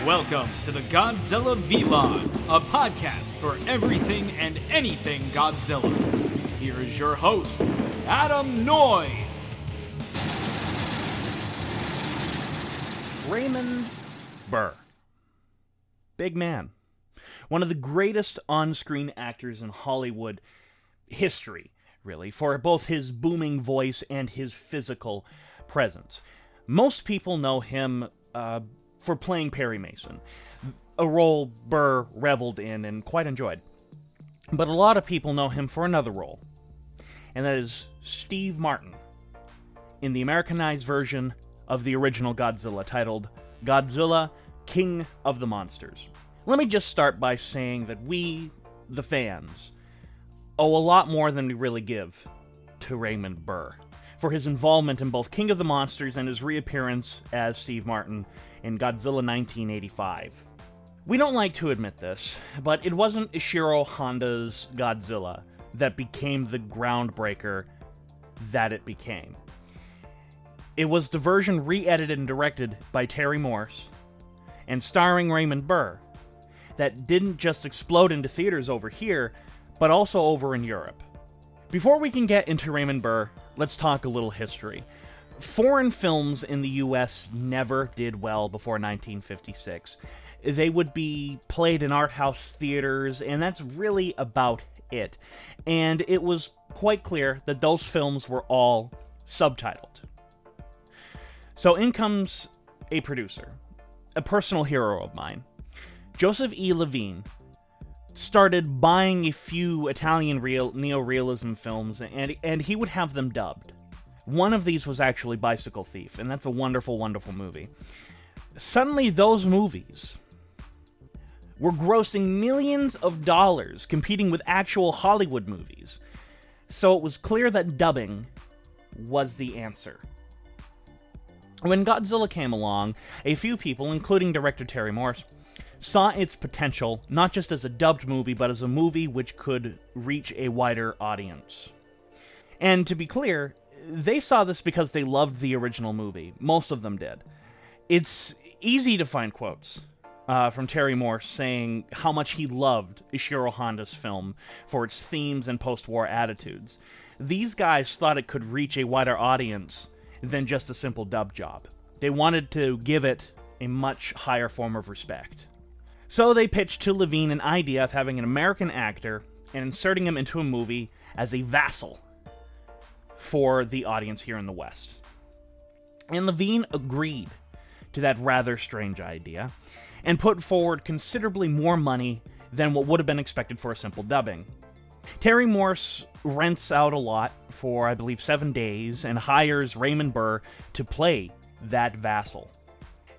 Welcome to the Godzilla Vlogs, a podcast for everything and anything Godzilla. Here is your host, Adam Noyes. Raymond Burr. Big man. One of the greatest on-screen actors in Hollywood history, really, for both his booming voice and his physical presence. Most people know him for playing Perry Mason, a role Burr reveled in and quite enjoyed. But a lot of people know him for another role, and that is Steve Martin, in the Americanized version of the original Godzilla, titled Godzilla, King of the Monsters. Let me just start by saying that we, the fans, owe a lot more than we really give to Raymond Burr for his involvement in both King of the Monsters and his reappearance as Steve Martin in Godzilla 1985. We don't like to admit this, but it wasn't Ishiro Honda's Godzilla that became the groundbreaker that it became. It was the version re-edited and directed by Terry Morse and starring Raymond Burr that didn't just explode into theaters over here, but also over in Europe. Before we can get into Raymond Burr, let's talk a little history. Foreign films in the US never did well before 1956. They would be played in art house theaters, and that's really about it. And it was quite clear that those films were all subtitled. So in comes a producer, a personal hero of mine. Joseph E. Levine started buying a few Italian neo-realism films, and he would have them dubbed. One of these was actually Bicycle Thief, and that's a wonderful, wonderful movie. Suddenly, those movies were grossing millions of dollars, competing with actual Hollywood movies. So it was clear that dubbing was the answer. When Godzilla came along, a few people, including director Terry Morse, saw its potential not just as a dubbed movie, but as a movie which could reach a wider audience. And to be clear, they saw this because they loved the original movie. Most of them did. It's easy to find quotes from Terry Morse saying how much he loved Ishiro Honda's film for its themes and post-war attitudes. These guys thought it could reach a wider audience than just a simple dub job. They wanted to give it a much higher form of respect. So they pitched to Levine an idea of having an American actor and inserting him into a movie as a vassal for the audience here in the West. And Levine agreed to that rather strange idea and put forward considerably more money than what would have been expected for a simple dubbing. Terry Morse rents out a lot for, I believe, 7 days and hires Raymond Burr to play that vassal.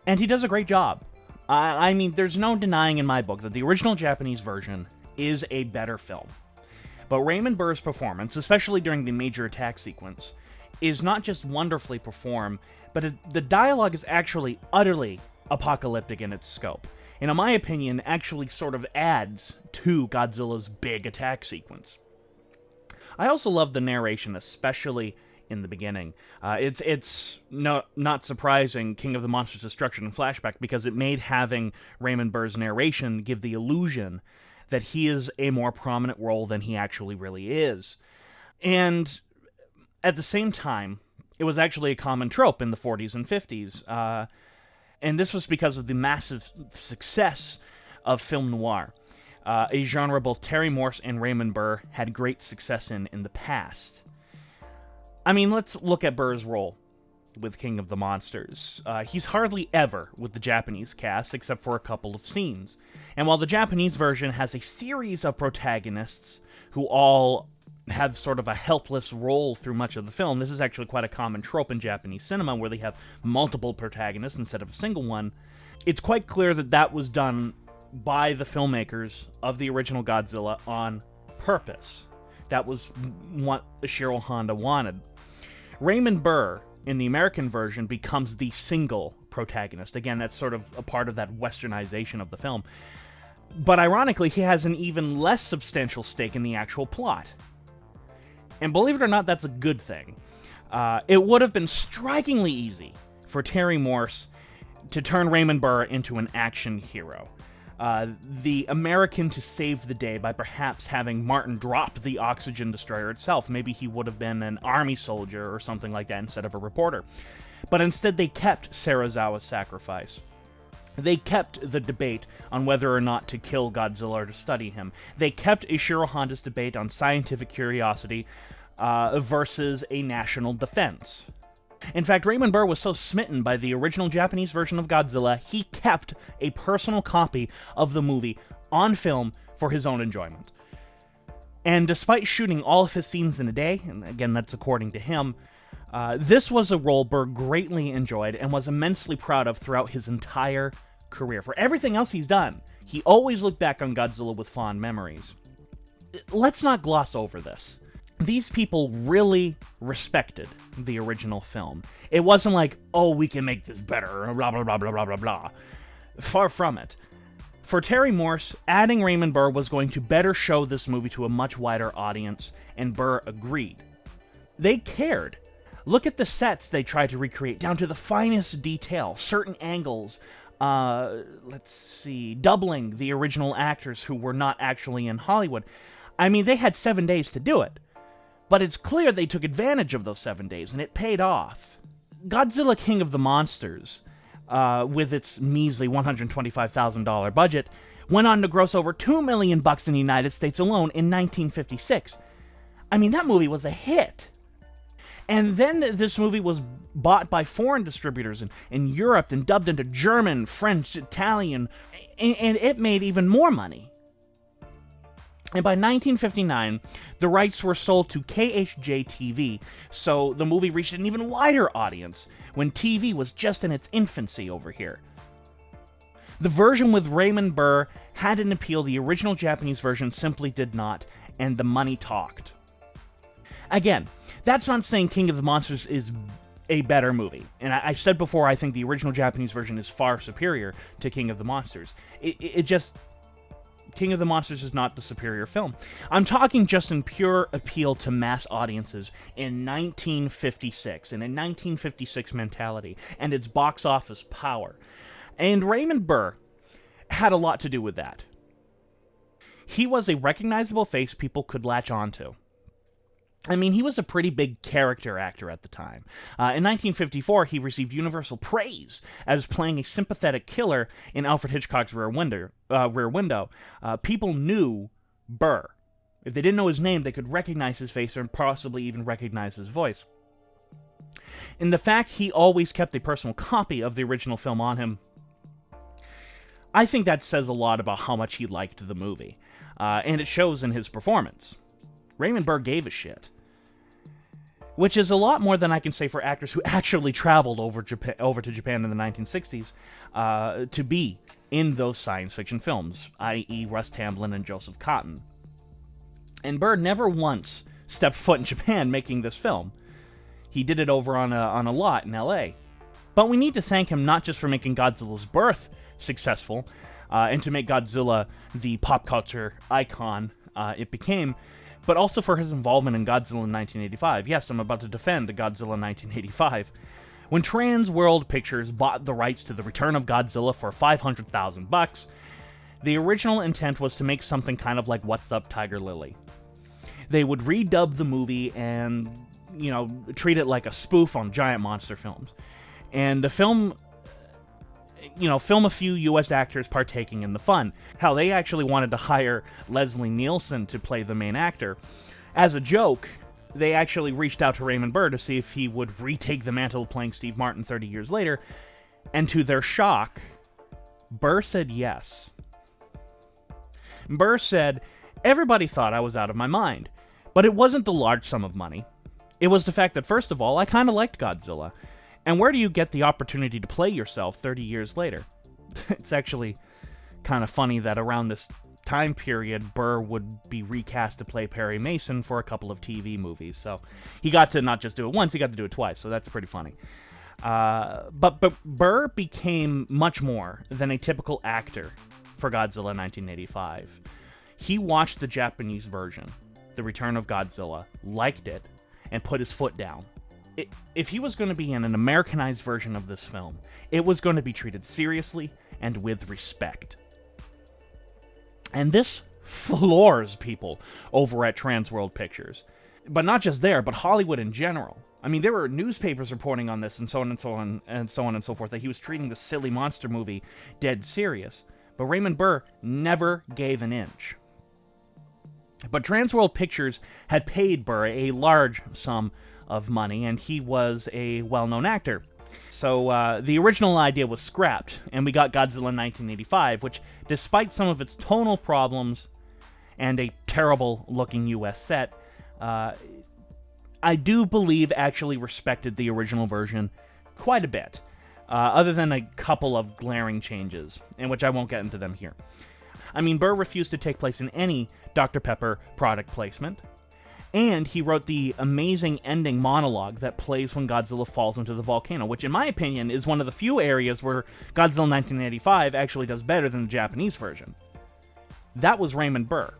And he does a great job. I mean, there's no denying in my book that the original Japanese version is a better film. But Raymond Burr's performance, especially during the major attack sequence, is not just wonderfully performed, but the dialogue is actually utterly apocalyptic in its scope. And in my opinion, actually sort of adds to Godzilla's big attack sequence. I also love the narration, especially in the beginning. It's not surprising King of the Monsters' destruction in flashback, because it made having Raymond Burr's narration give the illusion that he is a more prominent role than he actually really is. And at the same time, it was actually a common trope in the 40s and 50s. And this was because of the massive success of film noir, a genre both Terry Morse and Raymond Burr had great success in the past. I mean, let's look at Burr's role with King of the Monsters. He's hardly ever with the Japanese cast, except for a couple of scenes. And while the Japanese version has a series of protagonists who all have sort of a helpless role through much of the film, this is actually quite a common trope in Japanese cinema, where they have multiple protagonists instead of a single one. It's quite clear that that was done by the filmmakers of the original Godzilla on purpose. That was what Ishiro Honda wanted. Raymond Burr, in the American version, becomes the single protagonist. Again, that's sort of a part of that westernization of the film. But ironically, he has an even less substantial stake in the actual plot. And believe it or not, that's a good thing. It would have been strikingly easy for Terry Morse to turn Raymond Burr into an action hero. The American to save the day by perhaps having Martin drop the oxygen destroyer itself. Maybe he would have been an army soldier or something like that instead of a reporter. But instead they kept Serizawa's sacrifice. They kept the debate on whether or not to kill Godzilla or to study him. They kept Ishiro Honda's debate on scientific curiosity versus a national defense. In fact, Raymond Burr was so smitten by the original Japanese version of Godzilla, he kept a personal copy of the movie on film for his own enjoyment. And despite shooting all of his scenes in a day, and again, that's according to him, this was a role Burr greatly enjoyed and was immensely proud of throughout his entire career. For everything else he's done, he always looked back on Godzilla with fond memories. Let's not gloss over this. These people really respected the original film. It wasn't like, oh, we can make this better, blah, blah, blah, blah, blah, blah, blah. Far from it. For Terry Morse, adding Raymond Burr was going to better show this movie to a much wider audience, and Burr agreed. They cared. Look at the sets they tried to recreate, down to the finest detail, certain angles, doubling the original actors who were not actually in Hollywood. I mean, they had 7 days to do it. But it's clear they took advantage of those 7 days, and it paid off. Godzilla King of the Monsters, with its measly $125,000 budget, went on to gross over $2 million in the United States alone in 1956. I mean, that movie was a hit. And then this movie was bought by foreign distributors in Europe and dubbed into German, French, Italian, and it made even more money. And by 1959, the rights were sold to KHJ-TV, so the movie reached an even wider audience when TV was just in its infancy over here. The version with Raymond Burr had an appeal the original Japanese version simply did not, and the money talked. Again, that's not saying King of the Monsters is a better movie, and I've said before I think the original Japanese version is far superior to King of the Monsters. King of the Monsters is not the superior film. I'm talking just in pure appeal to mass audiences in 1956, and in 1956 mentality, and its box office power. And Raymond Burr had a lot to do with that. He was a recognizable face people could latch onto. I mean, he was a pretty big character actor at the time. In 1954, he received universal praise as playing a sympathetic killer in Alfred Hitchcock's Rear Window. People knew Burr. If they didn't know his name, they could recognize his face or possibly even recognize his voice. And the fact he always kept a personal copy of the original film on him, I think that says a lot about how much he liked the movie. And it shows in his performance. Raymond Burr gave a shit. Which is a lot more than I can say for actors who actually traveled over to Japan in the 1960s to be in those science fiction films, i.e. Russ Tamblyn and Joseph Cotten. And Burr never once stepped foot in Japan making this film. He did it over on a lot in LA. But we need to thank him not just for making Godzilla's birth successful, and to make Godzilla the pop culture icon it became, but also for his involvement in Godzilla in 1985. Yes, I'm about to defend Godzilla 1985. When Trans World Pictures bought the rights to the return of Godzilla for $500,000, the original intent was to make something kind of like What's Up, Tiger Lily. They would redub the movie and, treat it like a spoof on giant monster films. And the film a few U.S. actors partaking in the fun. Hell, they actually wanted to hire Leslie Nielsen to play the main actor. As a joke, they actually reached out to Raymond Burr to see if he would retake the mantle of playing Steve Martin 30 years later, and to their shock, Burr said yes. Burr said, "Everybody thought I was out of my mind, but it wasn't the large sum of money. It was the fact that, first of all, I kind of liked Godzilla. And where do you get the opportunity to play yourself 30 years later?" It's actually kind of funny that around this time period, Burr would be recast to play Perry Mason for a couple of TV movies. So he got to not just do it once, he got to do it twice. So that's pretty funny. But Burr became much more than a typical actor for Godzilla 1985. He watched the Japanese version, The Return of Godzilla, liked it, and put his foot down. if he was going to be in an Americanized version of this film, it was going to be treated seriously and with respect. And this floors people over at Transworld Pictures. But not just there, but Hollywood in general. I mean, there were newspapers reporting on this and so on and so on and so on and so forth, that he was treating the silly monster movie dead serious. But Raymond Burr never gave an inch. But Transworld Pictures had paid Burr a large sum of money, and he was a well-known actor. So the original idea was scrapped, and we got Godzilla 1985, which, despite some of its tonal problems and a terrible-looking US set, I do believe actually respected the original version quite a bit, other than a couple of glaring changes, in which I won't get into them here. I mean, Burr refused to take place in any Dr. Pepper product placement, and he wrote the amazing ending monologue that plays when Godzilla falls into the volcano, which in my opinion is one of the few areas where Godzilla 1985 actually does better than the Japanese version. That was Raymond Burr.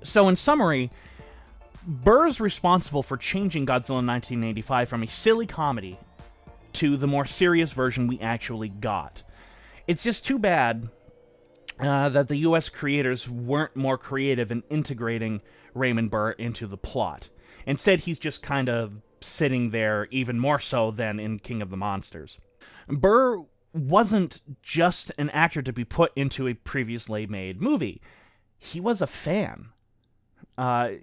So in summary, Burr's responsible for changing Godzilla 1985 from a silly comedy to the more serious version we actually got. It's just too bad that the US creators weren't more creative in integrating Raymond Burr into the plot. Instead, he's just kind of sitting there, even more so than in King of the Monsters. Burr wasn't just an actor to be put into a previously made movie. He was a fan.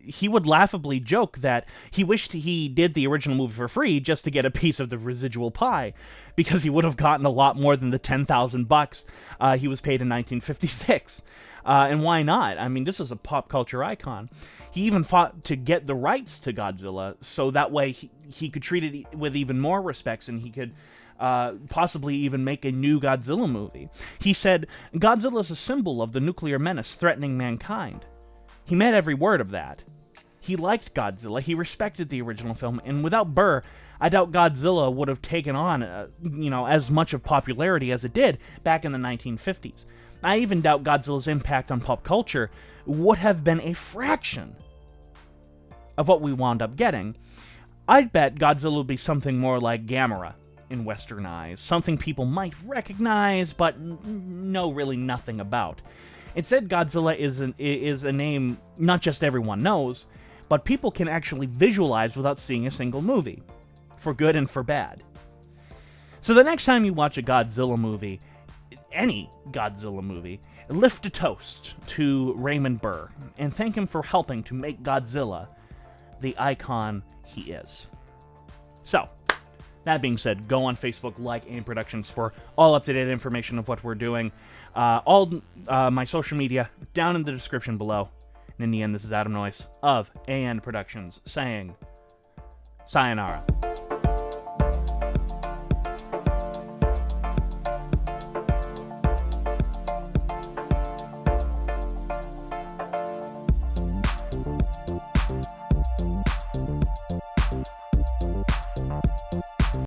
He would laughably joke that he wished he did the original movie for free just to get a piece of the residual pie, because he would have gotten a lot more than the $10,000 he was paid in 1956. And why not? I mean, this is a pop culture icon. He even fought to get the rights to Godzilla, so that way he could treat it with even more respects, and he could possibly even make a new Godzilla movie. He said, "Godzilla is a symbol of the nuclear menace threatening mankind." He meant every word of that. He liked Godzilla, he respected the original film, and without Burr, I doubt Godzilla would have taken on, as much of popularity as it did back in the 1950s. I even doubt Godzilla's impact on pop culture would have been a fraction of what we wound up getting. I'd bet Godzilla would be something more like Gamera in Western eyes, something people might recognize, but know really nothing about. Instead, Godzilla is a name not just everyone knows, but people can actually visualize without seeing a single movie, for good and for bad. So the next time you watch a Godzilla movie, any Godzilla movie, lift a toast to Raymond Burr and thank him for helping to make Godzilla the icon he is. So, that being said, go on Facebook, like AN Productions for all up-to-date information of what we're doing. All my social media down in the description below. And in the end, this is Adam Noyce of AN Productions saying sayonara.